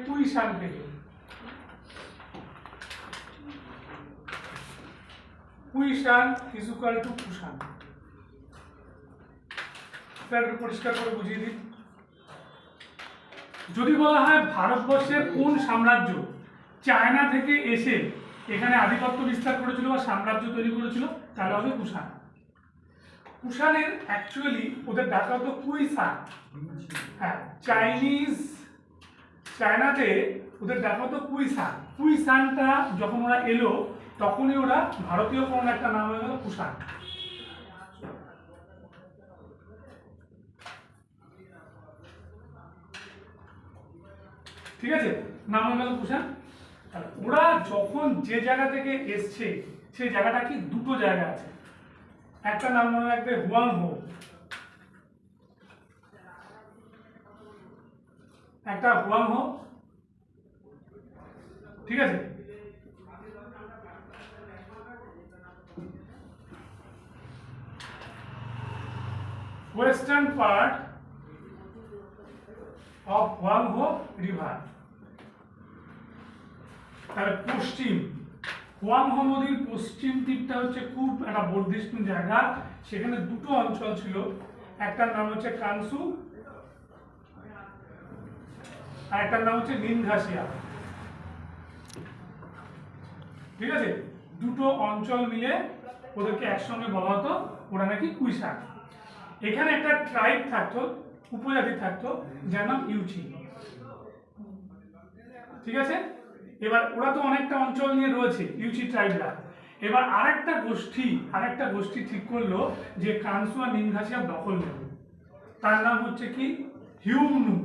কুইশান থেকে। কুইশান is equal to Kushan. পরিষ্কার করে বুঝিয়ে দিই। যদি বলা হয় ভারতবর্ষের কোন সাম্রাজ্য চায়না থেকে এসে এখানে আধিপত্য বিস্তার করেছিল বা সাম্রাজ্য তৈরি করেছিল, তাহলে হবে কুষাণ। কুষাণের অ্যাকচুয়ালি ওদের ডাকা হতো কুইশান। হ্যাঁ, চায়নাতে ওদের ডাকা হতো কুইশান। কুইশানটা যখন ওরা এলো তখনই ওরা ভারতীয় কোনো একটা নাম হয়ে গেল কুষাণ। ঠিক আছে, নাম হয়ে গেল কুষাণ। ওরা যখন যে জায়গা থেকে এসছে সেই জায়গাটা কি দুটো জায়গা আছে, একটা নাম মনে রাখবে হুয়াংহো, একটা হুয়াংহো। ঠিক আছে, western part of Huang Ho river. তাহলে পশ্চিম হুয়াংহো নদীর পশ্চিম তীরটা হচ্ছে খুব একটা বর্ধিষ্ণু জায়গা, সেখানে দুটো অঞ্চল ছিল, একটার নাম হচ্ছে কানসু আর একটার নাম হচ্ছে নিনঘাসিয়া। ঠিক আছে, দুটো অঞ্চল মিলে ওদেরকে একসঙ্গে বলা হতো, ওরা নাকি কুইশান। এখানে একটা ট্রাইব থাকতো, উপজাতি থাকতো, যার নাম ইউচি। ঠিক আছে, এবার ওরা তো অনেকটা অঞ্চল নিয়ে রয়েছে ইউচি ট্রাইবরা। এবার আরেকটা গোষ্ঠী ঠিক করলো যে কানসু আর নিনঘাসিয়া দখল নেবে, তার নাম হচ্ছে কি হিউমনু।